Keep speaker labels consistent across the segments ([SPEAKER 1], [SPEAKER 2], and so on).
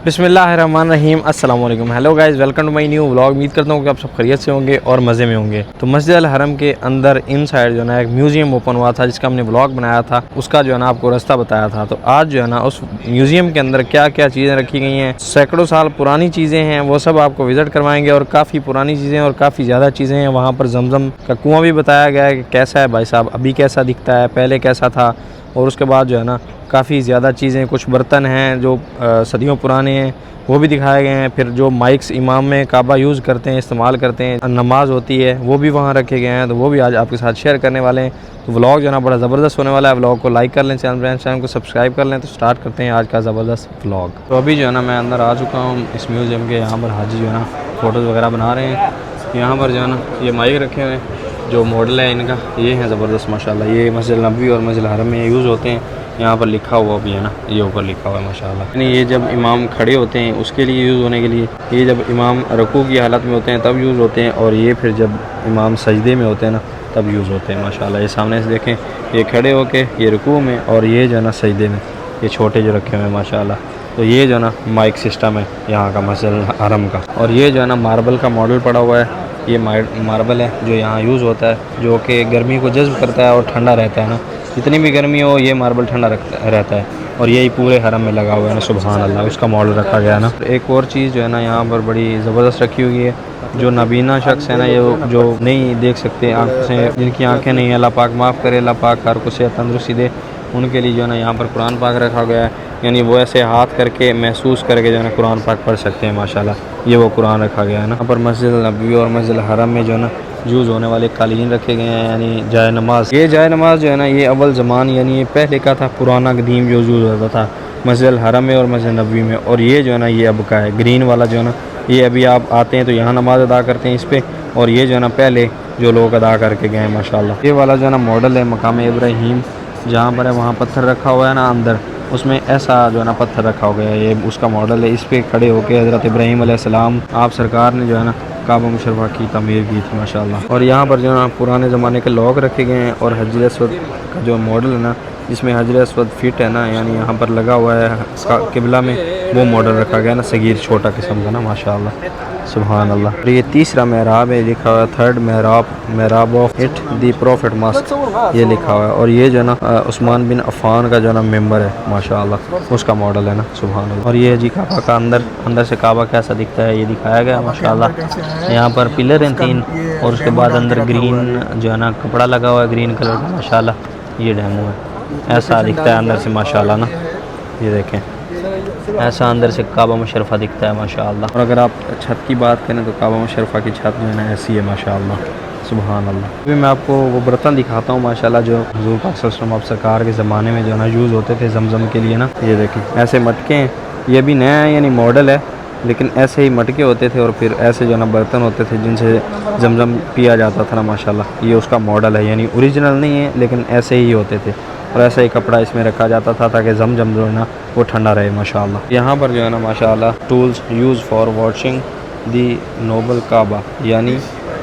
[SPEAKER 1] बिस्मिल्लाहिर्रहमानिर्रहीम अस्सलाम वालेकुम। Hello guys, welcome to my new vlog. उम्मीद करता हूँ कि आप सब खैरियत से होंगे और मज़े में होंगे। तो मस्जिद अल हरम के अंदर इन साइड जो है ना एक म्यूज़ियम ओपन हुआ था, जिसका हमने व्लॉग बनाया था, उसका जो है ना आपको रास्ता बताया था। तो आज जो है ना उस म्यूज़ियम के अंदर क्या क्या चीज़ें रखी गई हैं, सैकड़ों साल पुरानी चीज़ें हैं, वो सब आपको विज़िट करवाएंगे। और काफ़ी पुरानी चीज़ें और काफ़ी ज़्यादा चीज़ें हैं। वहाँ पर जमज़म का कुआँ भी बताया गया है कि कैसा है भाई साहब, अभी कैसा दिखता है, पहले कैसा था। और उसके बाद जो है ना काफ़ी ज़्यादा चीज़ें, कुछ बर्तन हैं जो सदियों पुराने हैं, वो भी दिखाए गए हैं। फिर जो माइक्स इमाम में काबा यूज़ करते हैं, इस्तेमाल करते हैं, नमाज होती है, वो भी वहाँ रखे गए हैं। तो वो भी आज आपके साथ शेयर करने वाले हैं। तो व्लॉग जो है ना बड़ा ज़बरदस्त होने वाला है। व्लॉग को लाइक कर लें, चैनल को सब्सक्राइब कर लें। तो स्टार्ट करते हैं आज का ज़बरदस्त व्लॉग। तो अभी जो है ना मैं अंदर आ चुका हूँ इस म्यूज़ियम के। यहाँ पर हाजी जो है ना फ़ोटोज़ वगैरह बना रहे हैं। यहाँ पर जो है ना ये माइक रखे हुए हैं, जो मॉडल है इनका ये है ज़बरदस्त माशाल्लाह। ये मस्जिद नबवी और मस्जिद हरम में यूज़ होते हैं। यहाँ पर लिखा हुआ भी है ना, ये ऊपर लिखा हुआ है माशाल्लाह। यानी ये जब इमाम खड़े होते हैं उसके लिए यूज़ होने के लिए, ये जब इमाम रुकू की हालत में होते हैं तब यूज़ होते हैं, और ये फिर जब इमाम सजदे में होते हैं ना तब यूज़ होते हैं माशाल्लाह। ये सामने से देखें, ये खड़े होके ये रुकू में, और ये जो है ना सजदे में, ये छोटे जो रखे हुए हैं माशाल्लाह। तो ये जो है ना माइक सिस्टम है यहाँ का मस्जिद हरम का। और ये जो है ना मार्बल का मॉडल पड़ा हुआ है। ये मार्बल है जो यहाँ यूज़ होता है, जो कि गर्मी को जज्ब करता है और ठंडा रहता है ना। जितनी भी गर्मी हो ये मार्बल ठंडा रहता है। और यही पूरे हरम में लगा हुआ है ना, सुबहान अल्लाह, उसका मॉडल रखा गया है ना। एक और चीज़ जो है ना यहाँ पर बड़ी ज़बरदस्त रखी हुई है। जो नाबीना शख्स है ना, ये जो नहीं देख सकते आँखों से, जिनकी आँखें नहीं है, अल्लाह पाक माफ़ करे, अल्लाह पाक हर को सेहत तंदुरुस्ती दे, उनके लिए जो है ना यहाँ पर कुरान पाक रखा गया है। यानी वो ऐसे हाथ करके महसूस करके जो है ना कुरान पाक पढ़ सकते हैं माशाल्लाह। ये वो कुरान रखा गया है ना। यहाँ पर मस्जिद नबवी और मस्जिद हरम में जो है ना यूज़ होने वाले कालीन रखे गए हैं, यानी जाए नमाज। ये जाए नमाज जो है ना ये अव्वल ज़मान, यानी ये पहले का था, पुराना कदीम जो यूज़ होता था मस्जिद हरम में और मस्जिद नबवी में। और ये जो है ना ये अब का है, ग्रीन वाला जो है ना, ये अभी आप आते हैं तो यहाँ नमाज अदा करते हैं इस पर। और ये जो है ना पहले जो लोग अदा करके गए हैं माशाल्लाह। ये वाला जो है ना मॉडल है मकाम इब्राहीम, जहाँ पर है वहाँ पत्थर रखा हुआ है ना अंदर, उसमें ऐसा जो है ना पत्थर रखा हो गया है, ये उसका मॉडल है। इस पर खड़े होकर हज़रत इब्राहीम अलैहिस्सलाम आप सरकार ने जो है ना काबा मुशर्रफा की तमीर की थी माशाल्लाह। और यहाँ पर जो है ना पुराने ज़माने के लॉक रखे गए हैं। और हजर अस्वद का जो मॉडल है ना, जिसमें हजर अस्वद फिट है ना, यानी यहाँ पर लगा हुआ है किबला में, वो मॉडल रखा गया ना, सगीर छोटा किस्म का ना माशाल्लाह, सुभान अल्लाह। और ये तीसरा महराब है, लिखा हुआ है थर्ड महराब of it the prophet mosque, ये लिखा हुआ है। और ये जो है ना उस्मान बिन अफ़ान का जो है ना मेंबर है माशाल्लाह, उसका मॉडल है ना, सुभान अल्लाह। और ये जी काबा का अंदर से काबा कैसा दिखता है ये दिखाया गया माशाल्लाह। यहाँ पर पिलर हैं 3, और उसके बाद अंदर ग्रीन जो है ना कपड़ा लगा हुआ है, ग्रीन कलर का माशाल्लाह। ये डेमो है, ऐसा दिखता है अंदर से माशाल्लाह ना, ये देखें ऐसा अंदर से काबा मुशर्रफा दिखता है माशाल्लाह। और अगर आप छत की बात करें तो काबा मुशर्रफा की छत जो है ना ऐसी है माशाल्लाह, सुभान अल्लाह। अभी मैं आपको वो बर्तन दिखाता हूँ माशाल्लाह, जो हुज़ूर पाक सल्लल्लाहु अलैहि वसल्लम आप सरकार के ज़माने में जो है ना यूज़ होते थे जमज़म के लिए ना। ये देखें ऐसे मटके हैं, ये भी नया है यानी मॉडल है, लेकिन ऐसे ही मटके होते थे और फिर ऐसे जो है ना बर्तन होते थे जिनसे जमज़म पिया जाता था ना माशाल्लाह। ये उसका मॉडल है, यानी ओरिजिनल नहीं है लेकिन ऐसे ही होते थे। और ऐसा ही कपड़ा इसमें रखा जाता था ताकि जमजम जो है ना वो ठंडा रहे माशाल्लाह। यहाँ पर जो है ना माशाल्लाह tools use for washing the noble Kaaba, यानी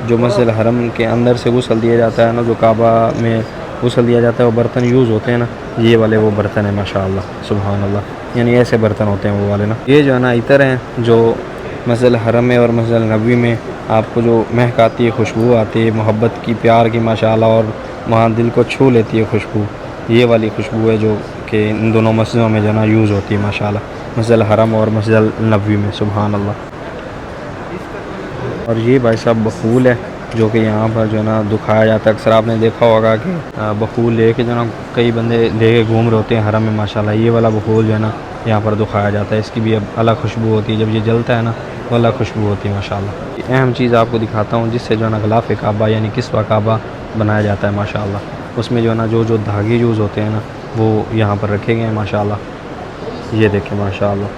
[SPEAKER 1] जो मस्जिद हरम के अंदर से गुस्ल दिया जाता है ना, जो काबा में गुस्ल दिया जाता है, वो बर्तन यूज़ होते हैं ना, ये वाले वो बर्तन है माशाल्लाह, सुभान अल्लाह। यानी ऐसे बर्तन होते हैं वो वाले ना। ये जो है ना इतर हैं जो मस्जिद हरम में और मस्जिद नबवी में आपको जो महक आती है, खुशबू आती है मोहब्बत की, प्यार की माशाल्लाह, और वहाँ दिल को छू लेती है खुशबू। ये वाली खुशबू है जो कि इन दोनों मस्जिदों में जो है ना यूज़ होती है माशाल्लाह, मस्जिद हरम और मस्जिद नबवी में, सुभान अल्लाह। और ये भाई साहब बखूल है जो कि यहाँ पर जो है ना दुखाया जाता है। अक्सर आपने देखा होगा कि बखूल लेके जो है ना कई बंदे लेके घूम रहे होते हैं हरम में माशाल्लाह। ये वाला बखूल जो है ना यहाँ पर दुखाया जाता है, इसकी भी अब अलग खुशबू होती है, जब ये जलता है ना तो अलग खुशबू होती है माशाल्लाह। अहम चीज़ आपको दिखाता हूँ जिससे जो है ना गिलाफ़ काबा यानी किस्वा काबा बनाया जाता है माशाल्लाह। उसमें जो है ना जो धागे यूज़ होते हैं ना वो यहाँ पर रखे गए हैं माशाल्लाह। ये देखें माशाल्लाह,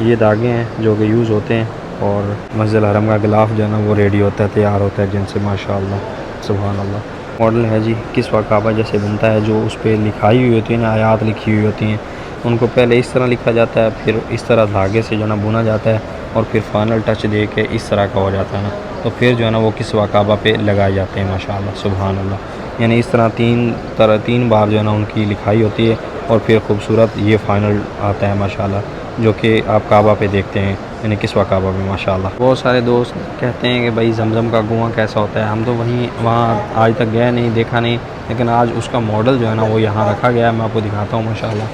[SPEAKER 1] ये धागे हैं जो कि यूज़ होते हैं। और मस्जिद हरम का गिलाफ़ जो है ना वो रेडी होता है, तैयार होता है जिनसे माशाल्लाह, सुभान अल्लाह। मॉडल है जी किस्वा काबा जैसे बनता है, जो उस पर लिखाई हुई होती है ना, आयात लिखी हुई होती हैं, उनको पहले इस तरह लिखा जाता है, फिर इस तरह धागे से जो है ना बुना जाता है, और फिर फाइनल टच दे के इस तरह का हो जाता है ना, तो फिर जो है ना वो किस्वा काबा पे लगाए जाते हैं माशाल्लाह, सुभान अल्लाह। यानी इस तरह तीन बार जो है ना उनकी लिखाई होती है, और फिर खूबसूरत ये फ़ाइनल आता है माशाल्लाह। जो कि आप काबा पे देखते हैं, यानी किस्वा काबा में माशाल्लाह। बहुत सारे दोस्त कहते हैं कि भाई जमज़म का कुआँ कैसा होता है। हम तो वहाँ आज तक गए नहीं, देखा नहीं, लेकिन आज उसका मॉडल जो है ना वो यहाँ रखा गया है। मैं आपको दिखाता हूँ माशाल्लाह।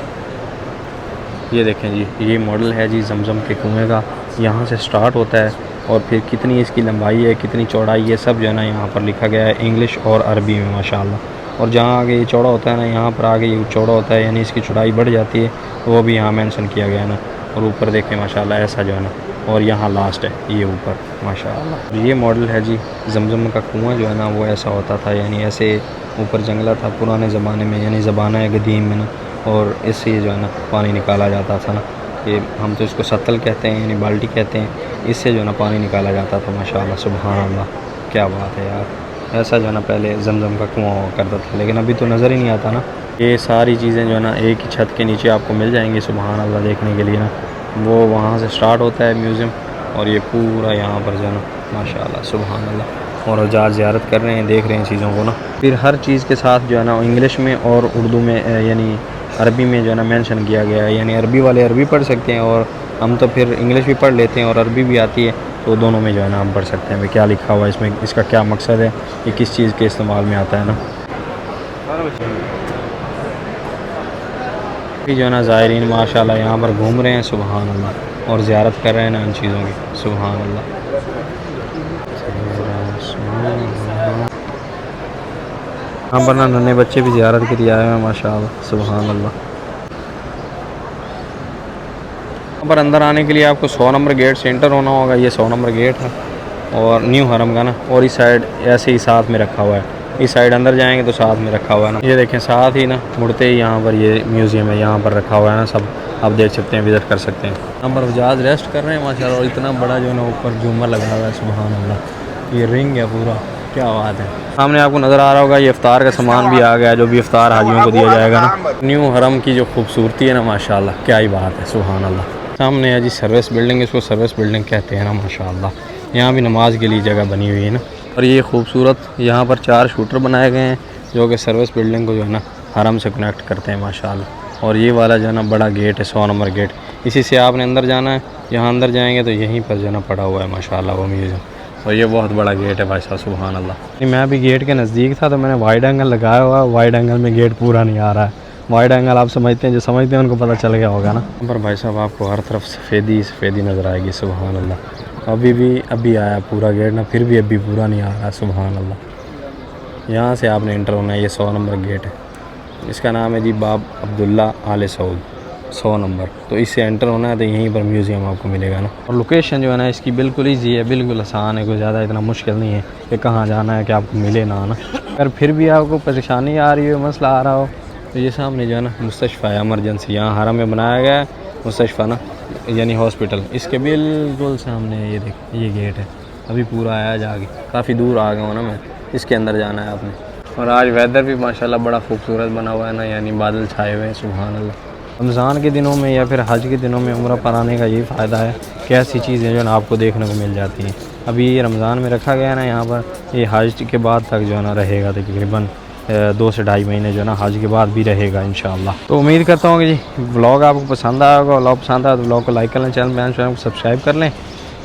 [SPEAKER 1] ये देखें जी, ये मॉडल है जी जमज़म के कुएँ का। यहाँ से स्टार्ट होता है और फिर कितनी इसकी लंबाई है, कितनी चौड़ाई है, सब जो है ना यहाँ पर लिखा गया है इंग्लिश और अरबी में माशाल्लाह। और जहाँ आगे ये चौड़ा होता है ना, यहाँ पर आगे ये चौड़ा होता है, यानी इसकी चौड़ाई बढ़ जाती है, तो वो भी यहाँ मेंशन किया गया है ना। और ऊपर देखें माशाल्लाह ऐसा जो है ना, और यहाँ लास्ट है ये ऊपर माशाल्लाह। ये मॉडल है जी जमज़म का कुआँ जो है ना वो ऐसा होता था, यानी ऐसे ऊपर जंगला था पुराने ज़माने में, यानी ज़माना क़दीम में ना। और इससे जो है ना पानी निकाला जाता था ना, ये हम तो इसको सत्तल कहते हैं, यानी बाल्टी कहते हैं। इससे जो है ना पानी निकाला जाता था माशाल्लाह। सुभान अल्लाह, क्या बात है यार। ऐसा जो है ना पहले जमज़म का कुआँ हुआ करता था, लेकिन अभी तो नज़र ही नहीं आता ना। ये सारी चीज़ें जो है ना एक ही छत के नीचे आपको मिल जाएंगी सुभान अल्लाह देखने के लिए ना। वो वहाँ से स्टार्ट होता है म्यूज़ियम, और ये पूरा यहाँ पर जो है ना माशाल्लाह सुभान अल्लाह। और हज़ार ज़ियारत कर रहे हैं, देख रहे हैं चीज़ों को ना। फिर हर चीज़ के साथ जो है ना इंग्लिश में और उर्दू में यानी अरबी में जो है ना मेंशन किया गया है, यानी अरबी वाले अरबी पढ़ सकते हैं, और हम तो फिर इंग्लिश भी पढ़ लेते हैं और अरबी भी आती है, तो दोनों में जो है ना हम पढ़ सकते हैं भाई क्या लिखा हुआ है इसमें, इसका क्या मकसद है, ये किस चीज़ के इस्तेमाल में आता है ना। जो है ना ज़ायरीन माशाल्लाह यहाँ पर घूम रहे हैं सुभान अल्लाह, और ज़ियारत कर रहे हैं ना इन चीज़ों की सुभान अल्लाह। यहाँ पर ना नन्हे बच्चे भी ज़ियारत के लिए आए हैं माशाल्लाह सुभान अल्लाह। यहाँ पर अंदर आने के लिए आपको 100 नंबर गेट से एंटर होना होगा। ये 100 नंबर गेट है और न्यू हरम का ना, और इस साइड ऐसे ही साथ में रखा हुआ है। इस साइड अंदर जाएंगे तो साथ में रखा हुआ है ना। ये देखें साथ ही ना मुड़ते ही यहाँ पर ये म्यूज़ियम है, यहाँ पर रखा हुआ है ना, सब आप देख सकते हैं, विज़िट कर सकते हैं। यहाँ पर जहाज़ रेस्ट कर रहे हैं माशाल्लाह, और इतना बड़ा जो है ना ऊपर झूमर लगा हुआ है सुभान अल्लाह। ये रिंग है पूरा, क्या बात है। सामने आपको नज़र आ रहा होगा ये इफ्तार का सामान भी आ गया, जो भी इफ्तार हाजियों को दिया जाएगा ना। न्यू हरम की जो खूबसूरती है ना माशाल्लाह, क्या ही बात है सुभान अल्लाह। सामने है जी सर्विस बिल्डिंग, इसको सर्विस बिल्डिंग कहते हैं ना माशाल्लाह। यहाँ भी नमाज के लिए जगह बनी हुई है ना। और ये खूबसूरत यहाँ पर 4 शूटर बनाए गए हैं, जो कि सर्विस बिल्डिंग को जो है ना हरम से कनेक्ट करते हैं माशाल्लाह। और ये वाला जो है ना बड़ा गेट है 100 नंबर गेट, इसी से आपने अंदर जाना है। यहाँ अंदर जाएंगे तो यहीं पर जो है ना पड़ा हुआ है माशाल्लाह वो म्यूज़ियम। और ये बहुत बड़ा गेट है भाई साहब सुभान अल्लाह। मैं भी गेट के नज़दीक था तो मैंने वाइड एंगल लगाया हुआ, वाइड एंगल में गेट पूरा नहीं आ रहा है। वाइड एंगल आप समझते हैं, जो समझते हैं उनको पता चल गया होगा ना। यहाँ पर भाई साहब आपको हर तरफ सफ़ेदी नज़र आएगी सुभान अल्लाह। अभी आया पूरा गेट ना, फिर भी अभी पूरा नहीं आ रहा सुभान अल्लाह। यहाँ से आपने एंटर होना है, ये 100 नंबर गेट है। इसका नाम है जी बाब अब्दुल्ला आले सऊद 100 नंबर। तो इससे एंटर होना है तो यहीं पर म्यूज़ियम आपको मिलेगा ना। और लोकेशन जो है ना इसकी बिल्कुल ईजी है, बिल्कुल आसान है, कोई ज़्यादा इतना मुश्किल नहीं है कि कहाँ जाना है कि आपको मिले ना ना। अगर फिर भी आपको परेशानी आ रही हो, मसला आ रहा हो, तो ये सामने जो है ना मुस्तशफ़ा है एमरजेंसी, यहाँ हरम में बनाया गया है मुस्तशफ़ा ना, यानी हॉस्पिटल। इसके बिल्कुल सामने ये देख, ये गेट है। अभी पूरा आया जाके, काफ़ी दूर आ गया हूँ ना मैं, इसके अंदर जाना है आपने। और आज वेदर भी माशाल्लाह बड़ा खूबसूरत बना हुआ है ना, यानी बादल छाए हुए हैं सुभान अल्लाह। रमज़ान के दिनों में या फिर हज के दिनों में उम्रा पर आने का यही फ़ायदा है कि ऐसी चीज़ें जो है ना आपको देखने को मिल जाती हैं। अभी ये रमज़ान में रखा गया है ना यहाँ पर, ये हज के बाद तक जो है ना रहेगा तकरीबन 2 से ढाई महीने जो है ना हज के बाद भी रहेगा इंशाअल्लाह। तो उम्मीद करता हूँ कि जी व्लॉग आपको पसंद आया होगा। व्लॉग पसंद आया तो व्लॉग को लाइक कर लें, चैनल को सब्सक्राइब कर लें।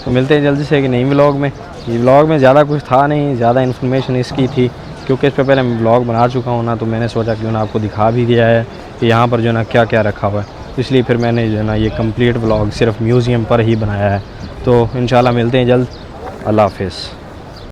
[SPEAKER 1] तो मिलते हैं जल्दी से एक नई व्लॉग में। ये व्लॉग में ज़्यादा कुछ था नहीं, ज़्यादा इन्फॉर्मेशन इसकी थी क्योंकि इस पर पहले मैं व्लॉग बना चुका हूँ ना, तो मैंने सोचा क्यों ना आपको दिखा भी दिया है कि यहाँ पर जो है ना क्या क्या रखा हुआ है। इसलिए फिर मैंने जो है ना ये कंप्लीट व्लॉग सिर्फ म्यूज़ियम पर ही बनाया है। तो इंशाल्लाह मिलते हैं जल्द। अल्लाह हाफ़िज़।